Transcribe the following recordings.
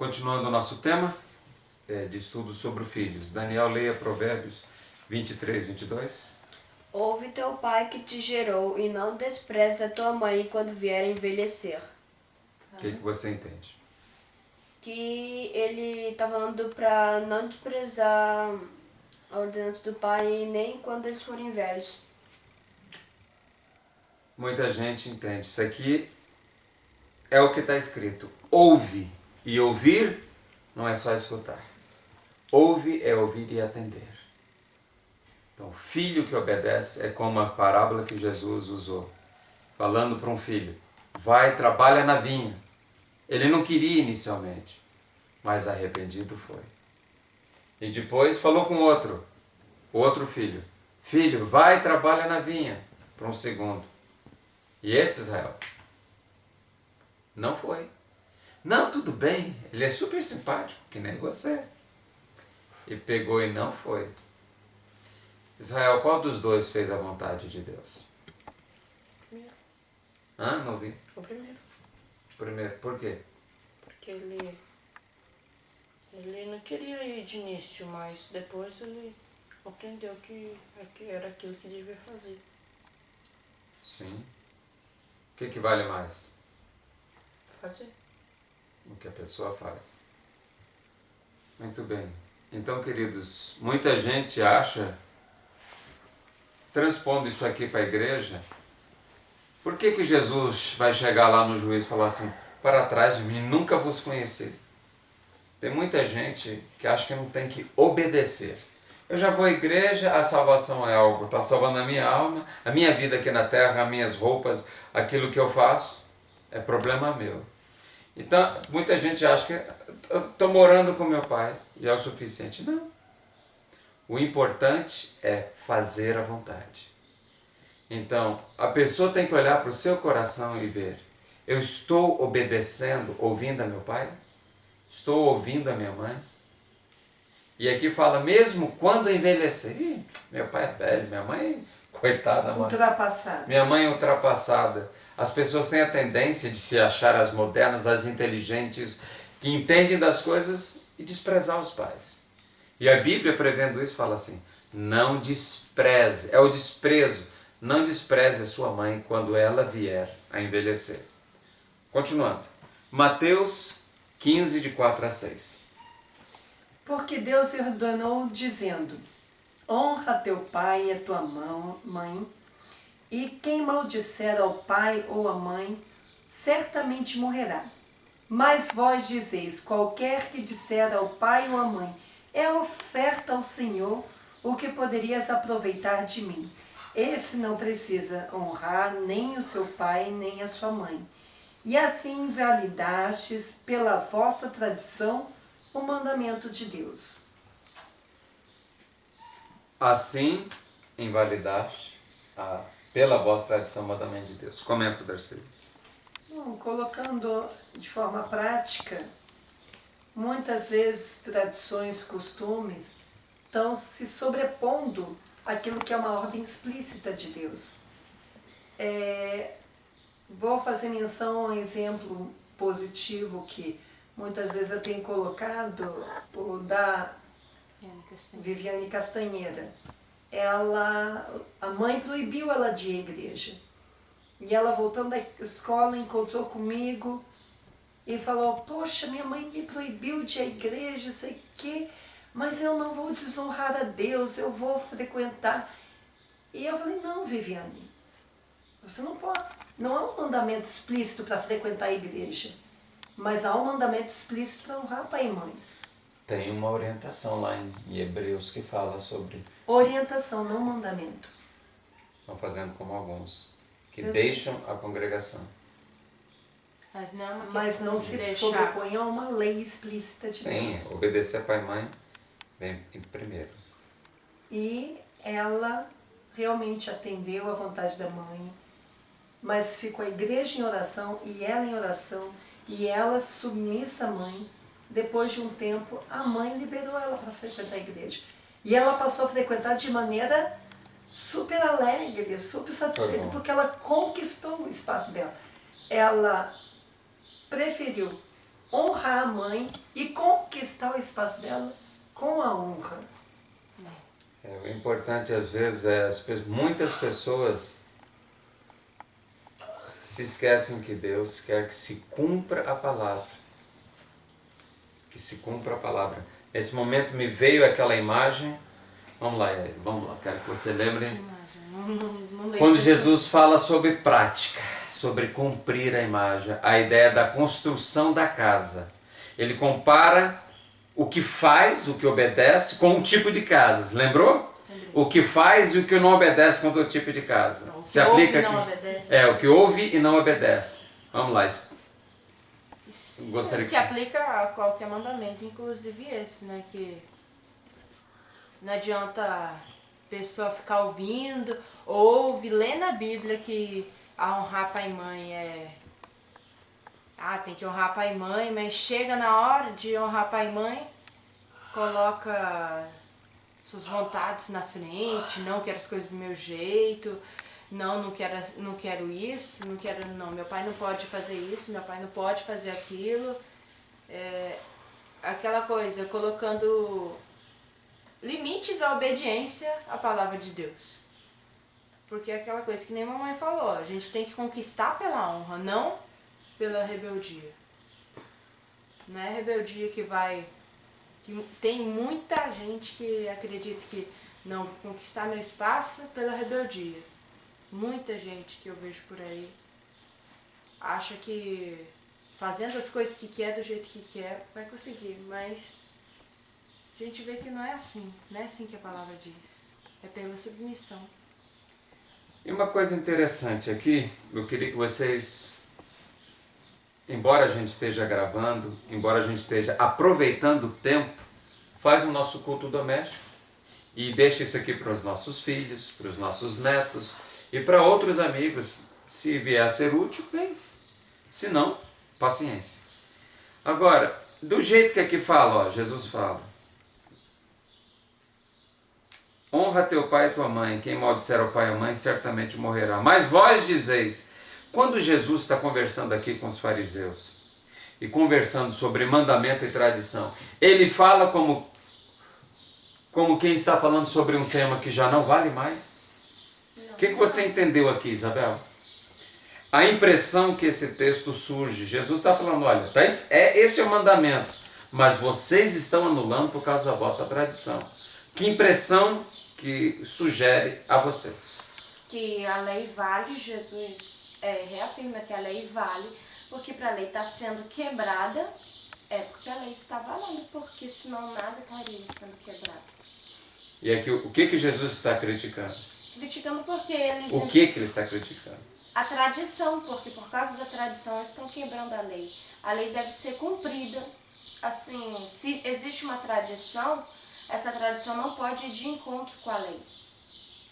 Continuando o nosso tema de estudo sobre filhos. Daniel, leia Provérbios 23, 22. Ouve teu pai que te gerou e não despreze a tua mãe quando vier a envelhecer. O que você entende? Que ele está falando para não desprezar a ordenança do pai nem quando eles forem velhos. Muita gente entende. Isso aqui é o que está escrito. Ouve. E ouvir não é só escutar. Ouve é ouvir e atender. Então, o filho que obedece é como a parábola que Jesus usou, falando para um filho: vai, trabalha na vinha. Ele não queria inicialmente, mas arrependido foi. E depois falou com o outro filho: filho, vai, trabalha na vinha, para um segundo. E esse Israel não foi. Não, tudo bem, ele é super simpático, que nem você. E pegou e não foi. Israel, qual dos dois fez a vontade de Deus? Primeiro. Não vi. O primeiro. Primeiro, por quê? Porque ele não queria ir de início, mas depois ele aprendeu que era aquilo que devia fazer. Sim. O que vale mais? Fazer. O que a pessoa faz. Muito bem. Então, queridos, muita gente acha, transpondo isso aqui para a igreja, por que Jesus vai chegar lá no juízo e falar assim: para trás de mim, nunca vos conheci? Tem muita gente que acha que não tem que obedecer. Eu já vou à igreja, a salvação é algo, está salvando a minha alma, a minha vida aqui na terra, as minhas roupas, aquilo que eu faço, é problema meu. Então, muita gente acha que eu estou morando com meu pai e é o suficiente. Não. O importante é fazer a vontade. Então, a pessoa tem que olhar para o seu coração e ver: eu estou obedecendo, ouvindo a meu pai? Estou ouvindo a minha mãe? E aqui fala, mesmo quando envelhecer. Ih, meu pai é velho, minha mãe, coitada mãe. Ultrapassada. Minha mãe é ultrapassada. As pessoas têm a tendência de se achar as modernas, as inteligentes, que entendem das coisas e desprezar os pais. E a Bíblia, prevendo isso, fala assim: não despreze, é o desprezo, não despreze a sua mãe quando ela vier a envelhecer. Continuando. Mateus 15, de 4 a 6. Porque Deus ordenou dizendo: honra teu pai e a tua mãe, e quem maldisser ao pai ou à mãe, certamente morrerá. Mas vós dizeis: qualquer que disser ao pai ou à mãe, é oferta ao Senhor, o que poderias aproveitar de mim. Esse não precisa honrar nem o seu pai, nem a sua mãe. E assim invalidastes pela vossa tradição o mandamento de Deus. Assim invalidaste pela vossa tradição o mandamento de Deus. Comenta, Darcy. Bom, colocando de forma prática, muitas vezes tradições, costumes estão se sobrepondo àquilo que é uma ordem explícita de Deus. Vou fazer menção a um exemplo positivo que muitas vezes eu tenho colocado, o da Viviane Castanheira. A mãe proibiu ela de ir à igreja. E ela, voltando da escola, encontrou comigo e falou: poxa, minha mãe me proibiu de ir à igreja, sei o quê, mas eu não vou desonrar a Deus, eu vou frequentar. E eu falei: não, Viviane, você não pode. Não há um mandamento explícito para frequentar a igreja, mas há um mandamento explícito para honrar pai e mãe. Tem uma orientação lá em Hebreus que fala sobre... Orientação, não mandamento. Estão fazendo como alguns, que Eu deixam a congregação. Mas não se sobrepõe a uma lei explícita de Deus. Sim, obedecer pai e mãe vem em primeiro. E ela realmente atendeu à vontade da mãe, mas ficou a igreja em oração e ela em oração, e ela submissa à mãe. Depois de um tempo, a mãe liberou ela para frequentar a igreja. E ela passou a frequentar de maneira super alegre, super satisfeita, porque ela conquistou o espaço dela. Ela preferiu honrar a mãe e conquistar o espaço dela com a honra. O importante às vezes é muitas pessoas se esquecem que Deus quer que se cumpra a palavra. Que se cumpra a palavra. Nesse momento me veio aquela imagem. Vamos lá, quero que você lembre. Quando Jesus fala sobre prática, sobre cumprir a imagem, a ideia da construção da casa. Ele compara o que faz, o que obedece, com um tipo de casa. Lembrou? O que faz e o que não obedece com outro tipo de casa. Não, o que se aplica ouve e não aqui. obedece. O que ouve e não obedece. Vamos lá. Gostaria Se que aplica a qualquer mandamento, inclusive esse, né? Que não adianta a pessoa ficar ouvindo, ouve, lê na Bíblia que a honrar pai e mãe tem que honrar pai e mãe, mas chega na hora de honrar pai e mãe, coloca suas vontades na frente, não quero as coisas do meu jeito, não quero isso, meu pai não pode fazer isso, meu pai não pode fazer aquilo. Aquela coisa, colocando limites à obediência à palavra de Deus. Porque é aquela coisa que nem a mamãe falou, a gente tem que conquistar pela honra, não pela rebeldia. Não é rebeldia que tem muita gente que acredita que não, vou conquistar meu espaço pela rebeldia. Muita gente que eu vejo por aí acha que fazendo as coisas que quer do jeito que quer vai conseguir, mas a gente vê que não é assim que a palavra diz. É pela submissão. E uma coisa interessante aqui, eu queria que vocês, embora a gente esteja gravando, embora a gente esteja aproveitando o tempo, faz o nosso culto doméstico e deixa isso aqui para os nossos filhos, para os nossos netos e para outros amigos. Se vier a ser útil, bem. Se não, paciência. Agora, do jeito que aqui fala, Jesus fala: honra teu pai e tua mãe, quem maldisser ao pai e à mãe certamente morrerá. Mas vós dizeis, quando Jesus está conversando aqui com os fariseus e conversando sobre mandamento e tradição, ele fala como quem está falando sobre um tema que já não vale mais? O que você entendeu aqui, Isabel? A impressão que esse texto surge, Jesus está falando, olha, esse é o mandamento, mas vocês estão anulando por causa da vossa tradição. Que impressão que sugere a você? Que a lei vale, Jesus reafirma que a lei vale, porque para a lei estar sendo quebrada, porque a lei está valendo, porque senão nada estaria sendo quebrado. E aqui, o que Jesus está criticando? Criticando porque eles... O que ele está criticando? A tradição, porque por causa da tradição eles estão quebrando a lei. A lei deve ser cumprida. Assim, se existe uma tradição, essa tradição não pode ir de encontro com a lei.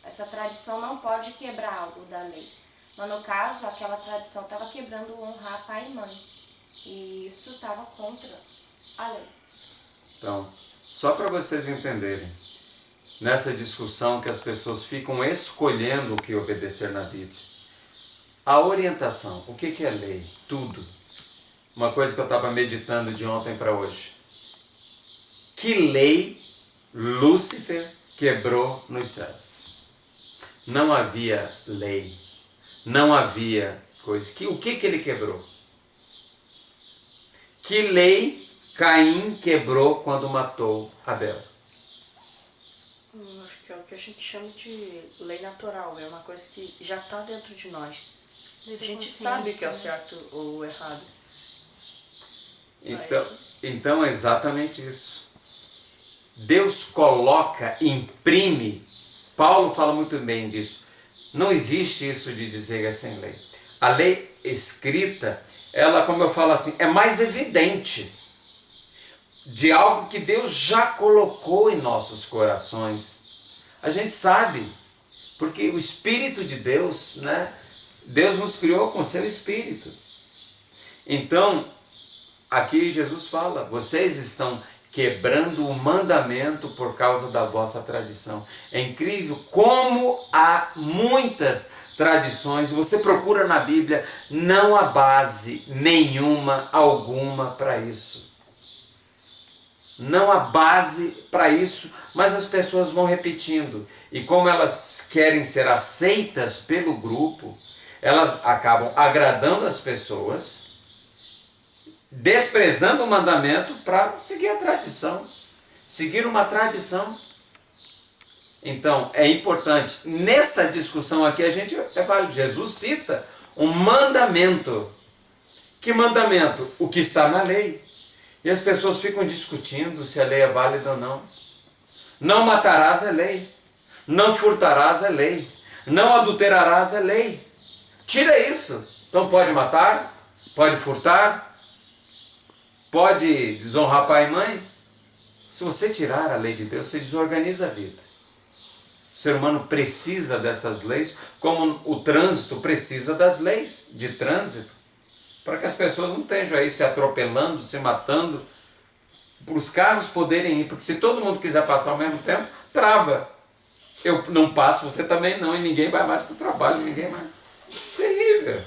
Essa tradição não pode quebrar algo da lei. Mas no caso, aquela tradição estava quebrando o honrar pai e mãe. E isso estava contra a lei. Então, só para vocês entenderem, nessa discussão que as pessoas ficam escolhendo o que obedecer na Bíblia, a orientação, o que é lei? Tudo. Uma coisa que eu estava meditando de ontem para hoje. Que lei Lúcifer quebrou nos céus? Não havia lei. Não havia coisa. O que ele quebrou? Que lei Caim quebrou quando matou Abel? Acho que é o que a gente chama de lei natural. É uma coisa que já está dentro de nós. A gente sabe que é o certo ou o errado. Então é exatamente isso. Deus coloca, imprime. Paulo fala muito bem disso. Não existe isso de dizer que é sem lei. A lei escrita, ela, como eu falo assim, é mais evidente de algo que Deus já colocou em nossos corações. A gente sabe, porque o Espírito de Deus, né? Deus nos criou com seu Espírito. Então, aqui Jesus fala, vocês estão quebrando o mandamento por causa da vossa tradição. É incrível como há muitas tradições, você procura na Bíblia, não há base nenhuma, alguma para isso. Não há base para isso, mas as pessoas vão repetindo. E como elas querem ser aceitas pelo grupo, elas acabam agradando as pessoas, desprezando o mandamento para seguir a tradição. Seguir uma tradição. Então, é importante, nessa discussão aqui, a gente é válido. Jesus cita um mandamento. Que mandamento? O que está na lei. E as pessoas ficam discutindo se a lei é válida ou não. Não matarás é lei. Não furtarás é lei. Não adulterarás é lei. Tira isso. Então pode matar, pode furtar, pode desonrar pai e mãe. Se você tirar a lei de Deus, você desorganiza a vida. O ser humano precisa dessas leis, como o trânsito precisa das leis de trânsito, para que as pessoas não estejam aí se atropelando, se matando, para os carros poderem ir, porque se todo mundo quiser passar ao mesmo tempo, trava. Eu não passo, você também não, e ninguém vai mais para o trabalho, ninguém mais. Terrível.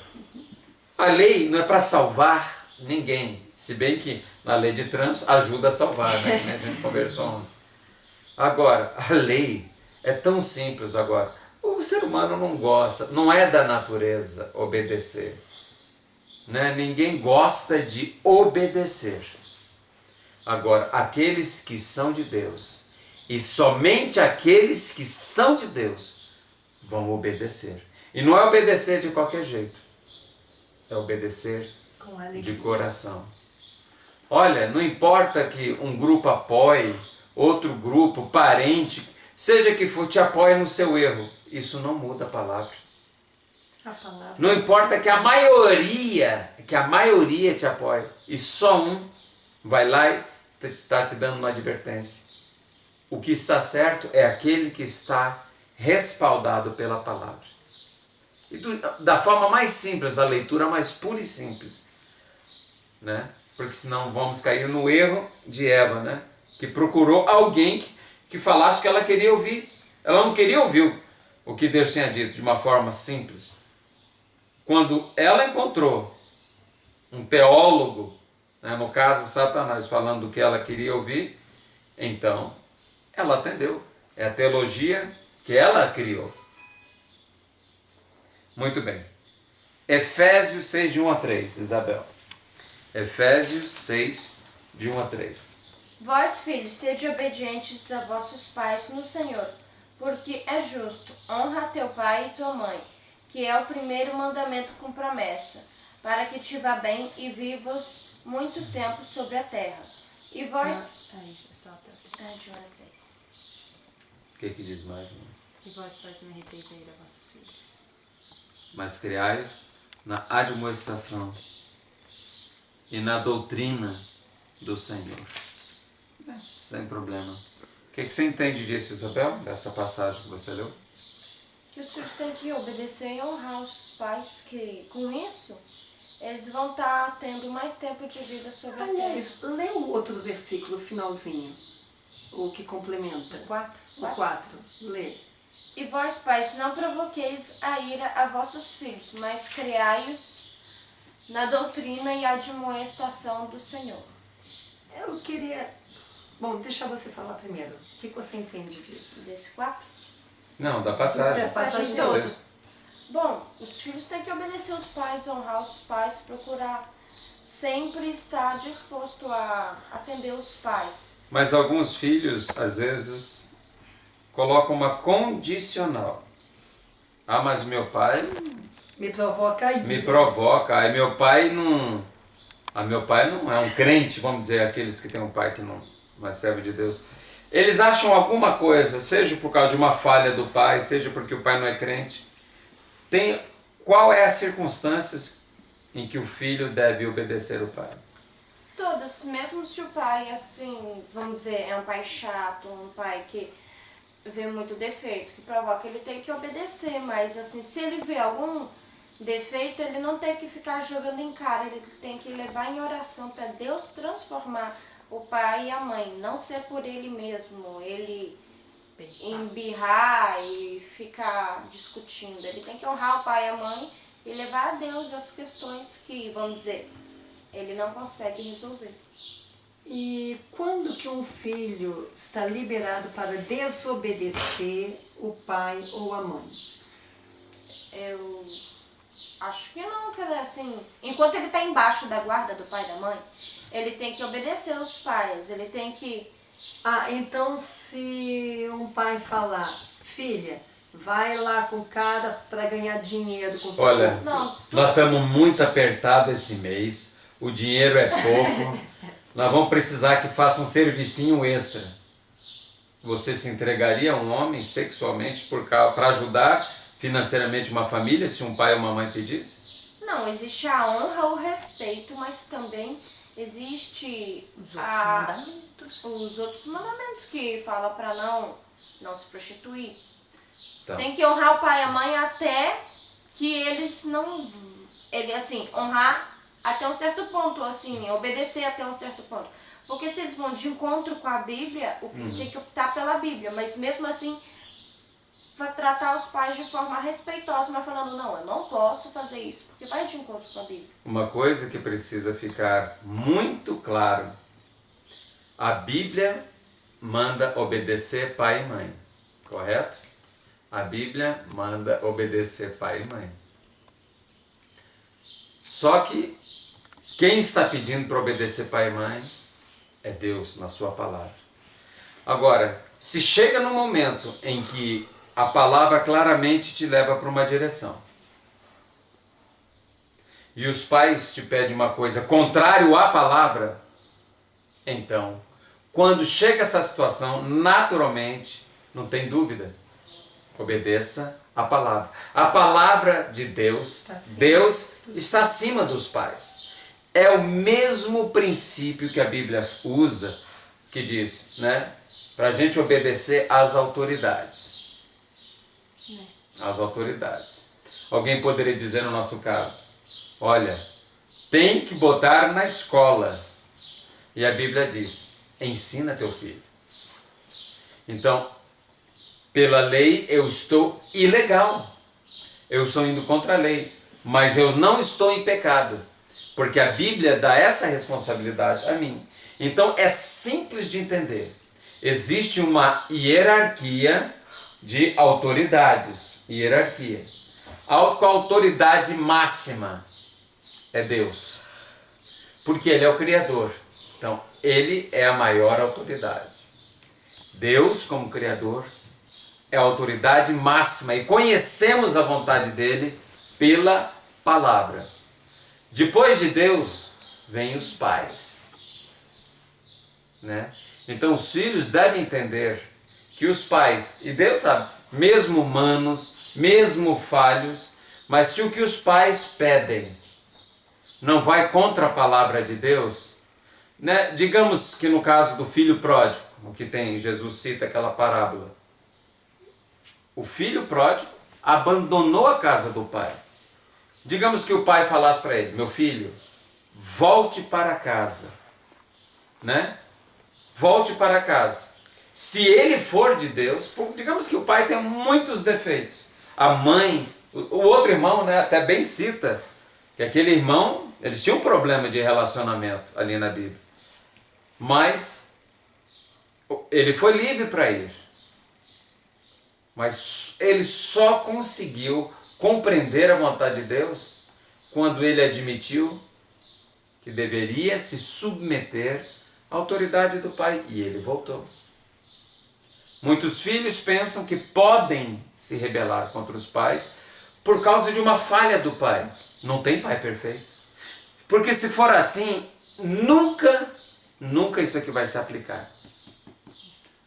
A lei não é para salvar ninguém, se bem que na lei de trânsito ajuda a salvar, né? A gente conversou ontem. Agora, a lei é tão simples agora. O ser humano não gosta, não é da natureza obedecer. Né? Ninguém gosta de obedecer. Agora, aqueles que são de Deus, e somente aqueles que são de Deus, vão obedecer. E não é obedecer de qualquer jeito, é obedecer de coração. Olha, não importa que um grupo apoie, outro grupo, parente, seja que for, te apoie no seu erro, isso não muda a palavra. Não importa que a maioria te apoie e só um vai lá e está te dando uma advertência. O que está certo é aquele que está respaldado pela palavra. E da forma mais simples, a leitura mais pura e simples. Né? Porque senão vamos cair no erro de Eva, né? Que procurou alguém que falasse o que ela queria ouvir. Ela não queria ouvir o que Deus tinha dito de uma forma simples. Quando ela encontrou um teólogo, né, no caso Satanás, falando do que ela queria ouvir, então ela atendeu. É a teologia que ela criou. Muito bem. Efésios 6, de 1 a 3, Isabel. Efésios 6, de 1 a 3. Vós, filhos, sede obedientes a vossos pais no Senhor, porque é justo. Honra teu pai e tua mãe, que é o primeiro mandamento com promessa, para que te vá bem e vivas muito tempo sobre a terra. E vós... Só até o 3. De 1 a 3. O que diz mais? Né? E vós, pais, não irriteis a ira a vossos filhos. Mas criai-os na admoestação e na doutrina do Senhor. Sem problema. O que você entende disso, Isabel? Dessa passagem que você leu? Que os filhos têm que obedecer e honrar os pais, que com isso eles vão estar tendo mais tempo de vida sobre a terra. Aliás, lê o outro versículo, finalzinho, o que complementa. 4. O 4, lê. E vós, pais, não provoqueis a ira a vossos filhos, mas criai-os na doutrina e admoestação do Senhor. Eu queria... Bom, deixa você falar primeiro. O que você entende disso? Desse 4? Não, da passagem. Da passagem toda. toda. Bom, os filhos têm que obedecer os pais, honrar os pais, procurar sempre estar disposto a atender os pais. Mas alguns filhos, às vezes, colocam uma condicional. Ah, mas meu pai Me provoca aí. me provoca. Aí meu pai não... Ah, meu pai não é um crente, vamos dizer, aqueles que têm um pai que não é servo de Deus. Eles acham alguma coisa, seja por causa de uma falha do pai, seja porque o pai não é crente. Qual é as circunstâncias em que o filho deve obedecer o pai? Todas, mesmo se o pai, assim, vamos dizer, é um pai chato, um pai que vê muito defeito, que provoca, ele tem que obedecer, mas assim, se ele vê algum defeito, ele não tem que ficar jogando em cara, ele tem que levar em oração para Deus transformar o pai e a mãe, não ser por ele mesmo, ele embirrar e ficar discutindo. Ele tem que honrar o pai e a mãe e levar a Deus as questões que, vamos dizer, ele não consegue resolver. E quando que um filho está liberado para desobedecer o pai ou a mãe? Eu acho que não, que assim, enquanto ele está embaixo da guarda do pai e da mãe, ele tem que obedecer os pais, ele tem que... Ah, então se um pai falar, filha, vai lá com o cara para ganhar dinheiro com seu Olha, corpo. Não, nós estamos muito apertados esse mês, o dinheiro é pouco, nós vamos precisar que faça um servicinho extra. Você se entregaria a um homem sexualmente para ajudar financeiramente uma família, se um pai ou uma mãe pedisse? não, existe a honra, o respeito, mas também existe os outros mandamentos que falam para não se prostituir. Então, Tem que honrar o pai e a mãe até que eles não... Ele, assim, honrar até um certo ponto, assim, obedecer até um certo ponto. Porque se eles vão de encontro com a Bíblia, o filho tem que optar pela Bíblia. Mas mesmo assim, vai tratar os pais de forma respeitosa, mas falando, não, eu não posso fazer isso, porque vai de encontro com a Bíblia. uma coisa que precisa ficar muito claro, a Bíblia manda obedecer pai e mãe, correto? A Bíblia manda obedecer pai e mãe. Só que quem está pedindo para obedecer pai e mãe é Deus na sua palavra. Agora, se chega no momento em que a palavra claramente te leva para uma direção e os pais te pedem uma coisa contrária à palavra, então, quando chega essa situação, naturalmente, não tem dúvida, obedeça a palavra. A palavra de Deus, Deus está acima dos pais. É o mesmo princípio que a Bíblia usa, que diz, né, para a gente obedecer às autoridades. Às autoridades. Alguém poderia dizer no nosso caso, olha, tem que botar na escola. E a Bíblia diz, ensina teu filho. Então, pela lei eu estou ilegal. Eu estou indo contra a lei. Mas eu não estou em pecado. Porque a Bíblia dá essa responsabilidade a mim. Então é simples de entender. Existe uma hierarquia de autoridades. Hierarquia. A autoridade máxima é Deus. Porque Ele é o Criador. Então, Ele é a maior autoridade. Deus, como Criador, é a autoridade máxima. E conhecemos a vontade dEle pela palavra. Depois de Deus, vem os pais. Né? Então, os filhos devem entender que os pais, e Deus sabe, mesmo humanos, mesmo falhos, mas se o que os pais pedem não vai contra a palavra de Deus, né? Digamos que no caso do filho pródigo, o que tem, Jesus cita aquela parábola, o filho pródigo abandonou a casa do pai. Digamos que o pai falasse para ele, meu filho, volte para casa, né? Volte para casa. Se ele for de Deus, digamos que o pai tem muitos defeitos. A mãe, o outro irmão, né, até bem cita que aquele irmão, eles tinham um problema de relacionamento ali na Bíblia. Mas ele foi livre para ir. Mas ele só conseguiu compreender a vontade de Deus quando ele admitiu que deveria se submeter à autoridade do pai. E ele voltou. Muitos filhos pensam que podem se rebelar contra os pais por causa de uma falha do pai. Não tem pai perfeito. Porque se for assim, nunca isso aqui vai se aplicar.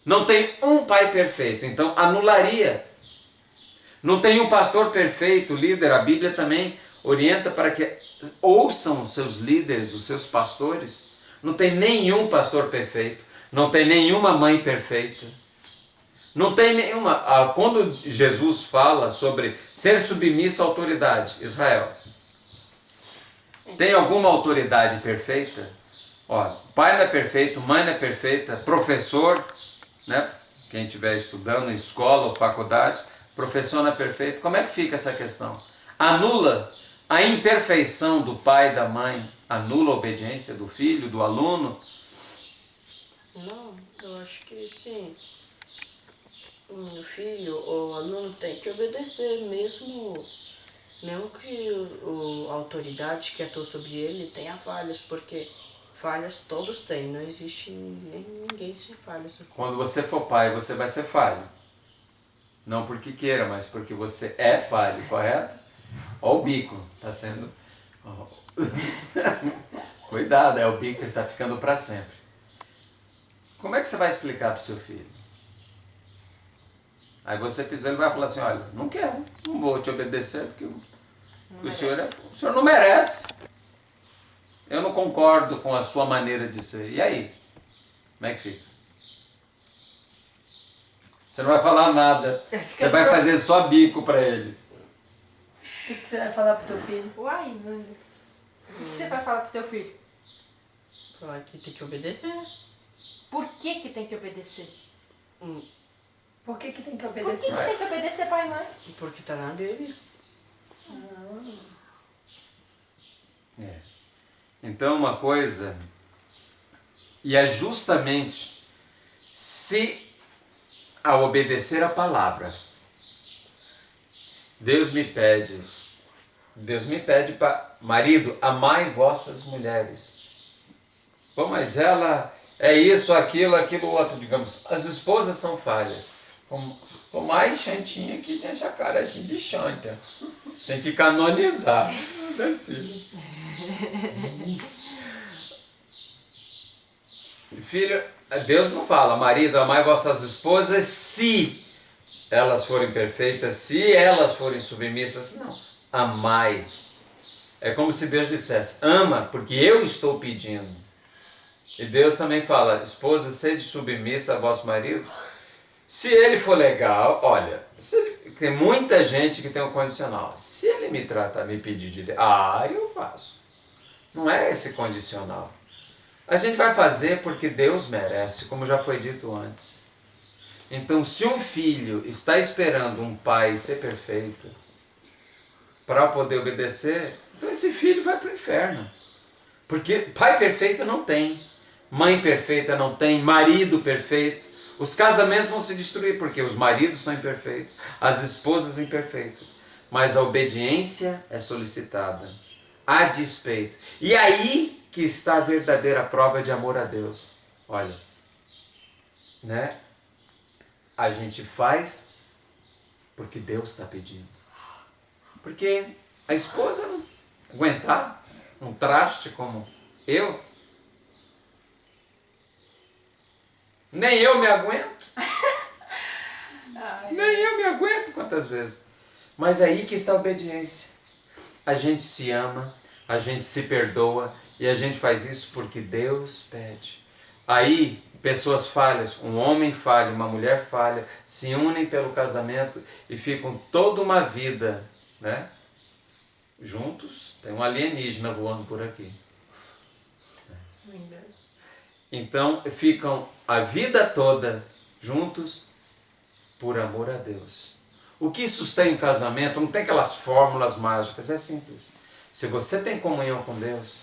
Não tem um pai perfeito, então anularia. Não tem um pastor perfeito, líder. A Bíblia também orienta para que ouçam os seus líderes, os seus pastores. Não tem nenhum pastor perfeito. Não tem nenhuma mãe perfeita. Não tem nenhuma... Quando Jesus fala sobre ser submisso à autoridade, Israel, tem alguma autoridade perfeita? Ó, pai não é perfeito, mãe não é perfeita, professor, né? quem estiver estudando em escola ou faculdade, professor não é perfeito, como é que fica essa questão? Anula a imperfeição do pai e da mãe, anula a obediência do filho, do aluno? Não, eu acho que sim. O filho ou o aluno tem que obedecer, mesmo que a autoridade que atua sobre ele tenha falhas, porque falhas todos têm, não existe ninguém sem falhas. Quando você for pai, você vai ser falho. Não porque queira, mas porque você é falho, correto? Olha o bico, está sendo... Cuidado, é o bico que está ficando para sempre. Como é que você vai explicar para o seu filho? Aí você pisou, ele vai falar assim, olha, não quero, não vou te obedecer, porque o senhor não merece. Eu não concordo com a sua maneira de ser. E aí? Como é que fica? Você não vai falar nada. Você vai fazer só bico para ele. O que você vai falar pro teu filho? Uai, mano. O que você vai falar pro teu filho? Falar que tem que obedecer. Por que tem que obedecer? Por que tem que Por que obedecer? tem que obedecer pai e mãe? Porque tá na Bíblia. É. Então uma coisa, e é justamente se ao obedecer a palavra, Deus me pede para marido, amai vossas mulheres. Bom, mas ela é isso, aquilo outro, digamos. As esposas são falhas. Por mais chantinha que tem essa cara assim de chanta. Tem que canonizar. Filho, Deus não fala, marido, amai vossas esposas se elas forem perfeitas, se elas forem submissas. Não, amai. É como se Deus dissesse, ama, porque eu estou pedindo. E Deus também fala, esposa, sede submissa a vosso marido. Se ele for legal, olha, tem muita gente que tem um condicional. Se ele me tratar, me pedir de Deus, eu faço. Não é esse condicional. A gente vai fazer porque Deus merece, como já foi dito antes. Então, se um filho está esperando um pai ser perfeito para poder obedecer, então esse filho vai para o inferno. Porque pai perfeito não tem, mãe perfeita não tem, marido perfeito. Os casamentos vão se destruir porque os maridos são imperfeitos, as esposas imperfeitas. Mas a obediência é solicitada, a despeito. E aí que está a verdadeira prova de amor a Deus. Olha, né? A gente faz porque Deus está pedindo. Porque a esposa não aguentar um traste como eu, nem eu me aguento. Nem eu me aguento quantas vezes. Mas aí que está a obediência. A gente se ama, a gente se perdoa e a gente faz isso porque Deus pede. Aí pessoas falhas, um homem falha, uma mulher falha, se unem pelo casamento e ficam toda uma vida, né? Juntos. Tem um alienígena voando por aqui. Então ficam a vida toda juntos por amor a Deus. O que sustém o casamento não tem aquelas fórmulas mágicas, é simples. Se você tem comunhão com Deus,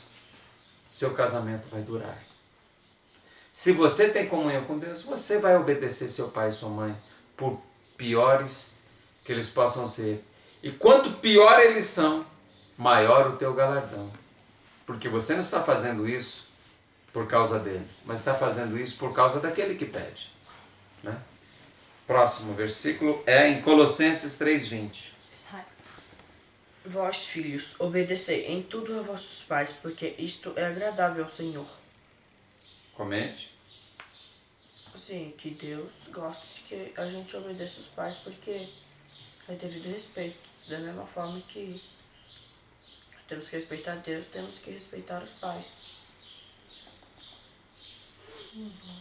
seu casamento vai durar. Se você tem comunhão com Deus, você vai obedecer seu pai e sua mãe, por piores que eles possam ser. E quanto pior eles são, maior o teu galardão. Porque você não está fazendo isso por causa deles, mas está fazendo isso por causa daquele que pede. Né? Próximo versículo é em Colossenses 3:20. Vós, filhos, obedecei em tudo a vossos pais, porque isto é agradável ao Senhor. Comente. Sim, que Deus gosta de que a gente obedeça os pais, porque é devido respeito. Da mesma forma que temos que respeitar Deus, temos que respeitar os pais.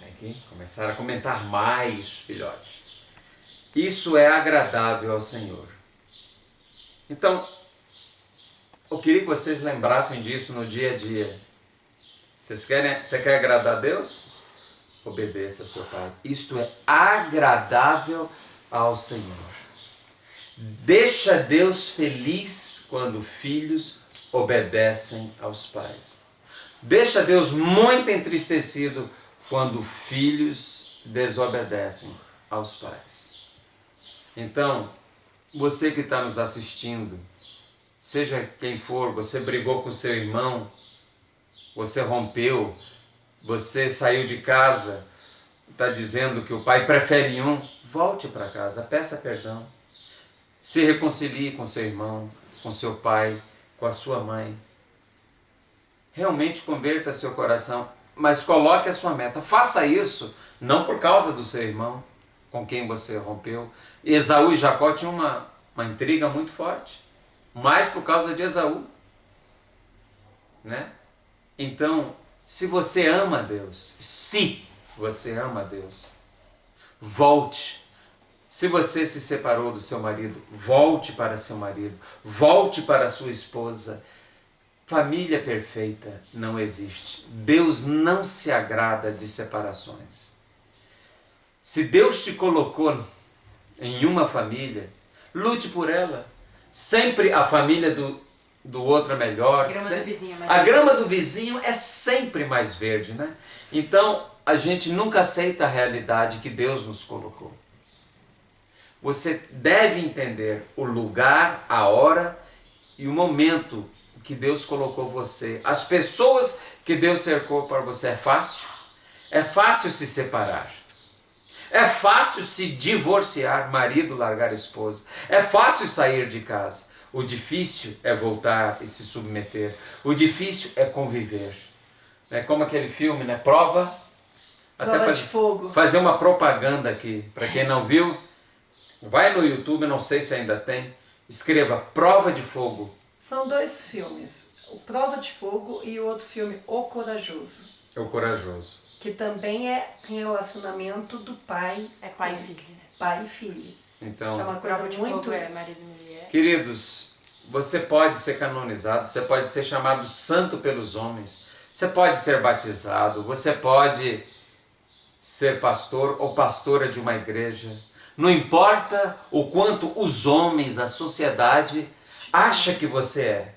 Tem que começar a comentar mais, filhotes. Isso é agradável ao Senhor. Então, eu queria que vocês lembrassem disso no dia a dia. Você quer agradar a Deus? obedeça a seu pai. Isto é agradável ao Senhor. Deixa Deus feliz quando filhos obedecem aos pais. Deixa Deus muito entristecido quando filhos desobedecem aos pais. Então, você que está nos assistindo, seja quem for, você brigou com seu irmão, você rompeu, você saiu de casa, está dizendo que o pai prefere um, volte para casa, peça perdão. Se reconcilie com seu irmão, com seu pai, com a sua mãe. Realmente converta seu coração, mas coloque a sua meta. Faça isso não por causa do seu irmão com quem você rompeu. Esaú e Jacó tinham uma intriga muito forte, mais por causa de Esaú, né? Então, se você ama a Deus, volte. Se você se separou do seu marido, volte para seu marido, volte para sua esposa. Família perfeita não existe. Deus não se agrada de separações. Se Deus te colocou em uma família, lute por ela. Sempre a família do outro é melhor. A grama do vizinho é sempre mais verde, né? Então, a gente nunca aceita a realidade que Deus nos colocou. Você deve entender o lugar, a hora e o momento que Deus colocou você. As pessoas que Deus cercou para você. É fácil? É fácil se separar. É fácil se divorciar, marido largar a esposa. É fácil sair de casa. O difícil é voltar e se submeter. O difícil é conviver. É como aquele filme, né? Prova de fogo. Fazer uma propaganda aqui. Para quem não viu, vai no YouTube, não sei se ainda tem. Escreva Prova de Fogo. São dois filmes. O Prova de Fogo e o outro filme, O Corajoso. O Corajoso. Que também é relacionamento do pai. É pai e filho. Pai e filho. Então, é uma coisa Prova de muito... Fogo é marido e mulher. Queridos, você pode ser canonizado, você pode ser chamado santo pelos homens, você pode ser batizado, você pode ser pastor ou pastora de uma igreja. Não importa o quanto os homens, a sociedade, acha que você é.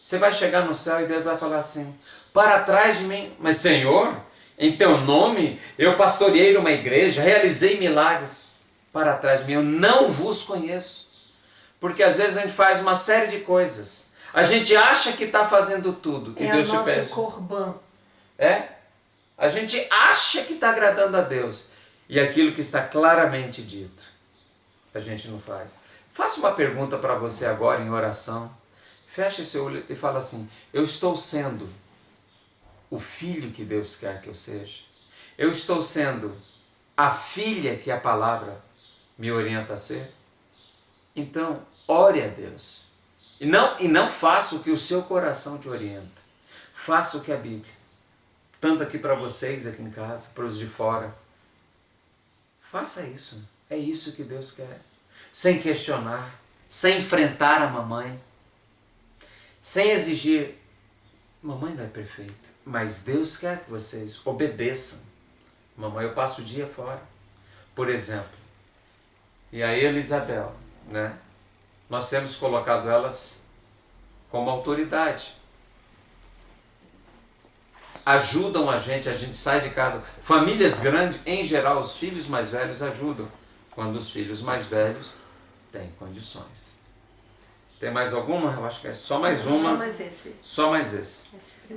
Você vai chegar no céu e Deus vai falar assim: para trás de mim, mas Senhor, em teu nome eu pastoreei uma igreja, realizei milagres. Para trás de mim, eu não vos conheço. Porque às vezes a gente faz uma série de coisas. A gente acha que está fazendo tudo. E Deus te pede. É a nossa corbã. É? A gente acha que está agradando a Deus. E aquilo que está claramente dito, a gente não faz. Faça uma pergunta para você agora em oração. Feche seu olho e fala assim: eu estou sendo o filho que Deus quer que eu seja? Eu estou sendo a filha que a palavra me orienta a ser? Então, ore a Deus. E não faça o que o seu coração te orienta. Faça o que a Bíblia. Tanto aqui para vocês, aqui em casa, para os de fora. Faça isso. É isso que Deus quer. Sem questionar, sem enfrentar a mamãe, sem exigir. Mamãe não é perfeita, mas Deus quer que vocês obedeçam. Mamãe, eu passo o dia fora, por exemplo. E a Elisabel, né? Nós temos colocado elas como autoridade. Ajudam a gente sai de casa. Famílias grandes, em geral, os filhos mais velhos ajudam, quando os filhos mais velhos têm condições. Tem mais alguma? Eu acho que é só mais uma. Só mais esse. Só mais esse.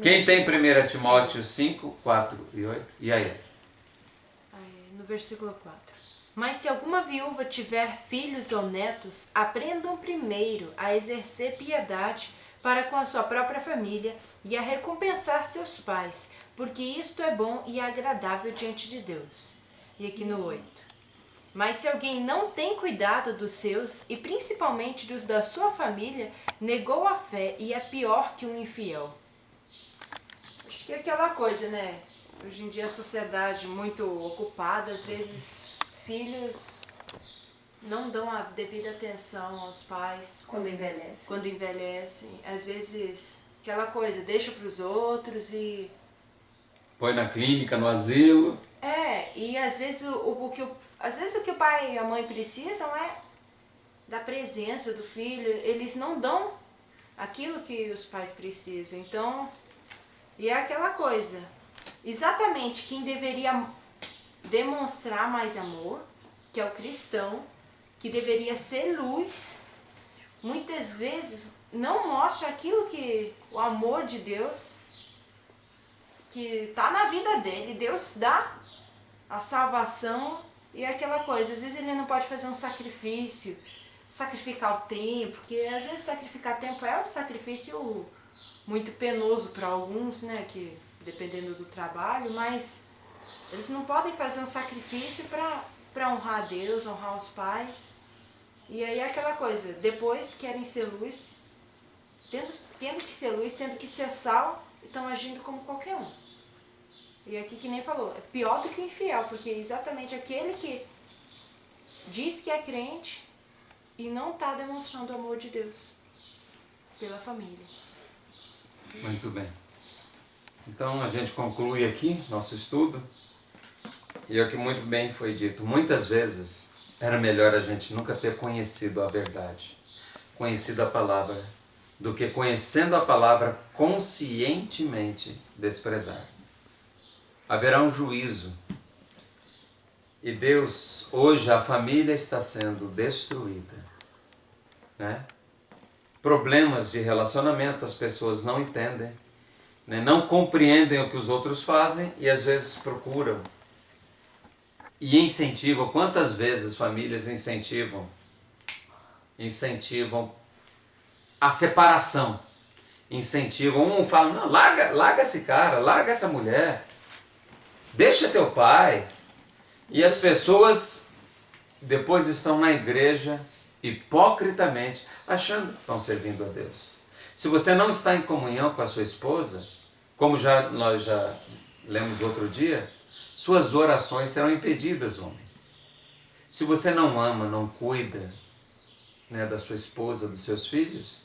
Quem tem 1 Timóteo 5, 4 e 8? E aí? No versículo 4. Mas se alguma viúva tiver filhos ou netos, aprendam primeiro a exercer piedade para com a sua própria família e a recompensar seus pais, porque isto é bom e agradável diante de Deus. E aqui no 8. Mas se alguém não tem cuidado dos seus, e principalmente dos da sua família, negou a fé e é pior que um infiel. Acho que é aquela coisa, né? Hoje em dia a sociedade muito ocupada, às vezes filhos não dão a devida atenção aos pais. Quando envelhecem. Quando envelhecem. Às vezes, aquela coisa, deixa para os outros e... Põe na clínica, no asilo. E às vezes o que o pai e a mãe precisam é da presença do filho. Eles não dão aquilo que os pais precisam. Então, e é aquela coisa. Exatamente quem deveria demonstrar mais amor, que é o cristão, que deveria ser luz, muitas vezes não mostra aquilo que o amor de Deus que está na vida dele. Deus dá a salvação e aquela coisa. Às vezes ele não pode fazer um sacrifício, sacrificar o tempo, porque às vezes sacrificar tempo é um sacrifício muito penoso para alguns, né, que dependendo do trabalho, mas eles não podem fazer um sacrifício para honrar a Deus, honrar os pais. E aí é aquela coisa, depois querem ser luz, tendo que ser luz, tendo que ser sal, estão agindo como qualquer um. E aqui que nem falou, é pior do que o infiel, porque é exatamente aquele que diz que é crente e não está demonstrando o amor de Deus pela família. Muito bem. Então a gente conclui aqui nosso estudo. E é o que muito bem foi dito. Muitas vezes era melhor a gente nunca ter conhecido a verdade, conhecido a palavra, do que conhecendo a palavra conscientemente desprezar. Haverá um juízo. E Deus, hoje a família está sendo destruída, né? Problemas de relacionamento, as pessoas não entendem, né? Não compreendem o que os outros fazem e às vezes procuram e incentivam. Quantas vezes famílias incentivam a separação, incentivam, fala, não, larga esse cara, larga essa mulher, deixa teu pai. E as pessoas depois estão na igreja hipocritamente, achando que estão servindo a Deus. Se você não está em comunhão com a sua esposa, como nós já lemos outro dia, suas orações serão impedidas, homem. Se você não ama, não cuida, né, da sua esposa, dos seus filhos,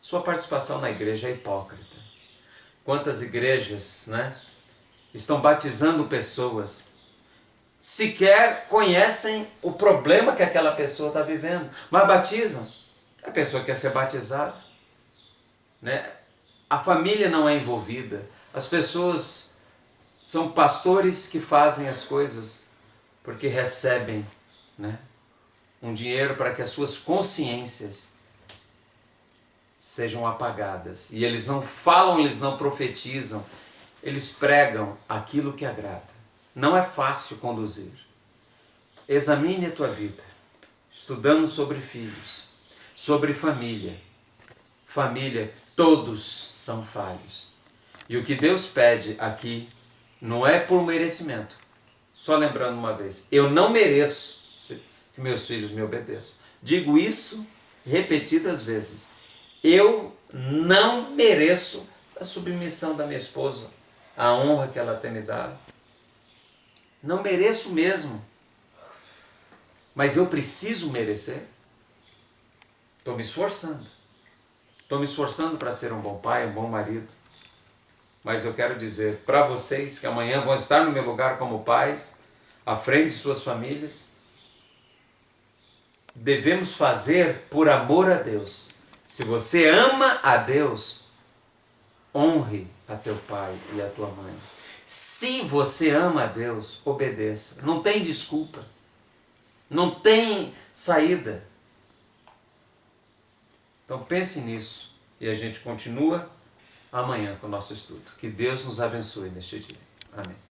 sua participação na igreja é hipócrita. Quantas igrejas, né, estão batizando pessoas, sequer conhecem o problema que aquela pessoa está vivendo, mas batizam. A pessoa quer ser batizada, né? A família não é envolvida. As pessoas são pastores que fazem as coisas porque recebem, né, um dinheiro para que as suas consciências sejam apagadas. E eles não falam, eles não profetizam, eles pregam aquilo que agrada. Não é fácil conduzir. Examine a tua vida. Estudamos sobre filhos, sobre família. Família, todos são falhos. E o que Deus pede aqui não é por merecimento. Só lembrando uma vez, eu não mereço que meus filhos me obedeçam. Digo isso repetidas vezes. Eu não mereço a submissão da minha esposa, a honra que ela tem me dado. Não mereço mesmo. Mas eu preciso merecer. Estou me esforçando. Estou me esforçando para ser um bom pai, um bom marido. Mas eu quero dizer para vocês que amanhã vão estar no meu lugar como pais, à frente de suas famílias, devemos fazer por amor a Deus. Se você ama a Deus, honre a teu pai e a tua mãe. Se você ama a Deus, obedeça. Não tem desculpa. Não tem saída. Então pense nisso e a gente continua amanhã com o nosso estudo. Que Deus nos abençoe neste dia. Amém.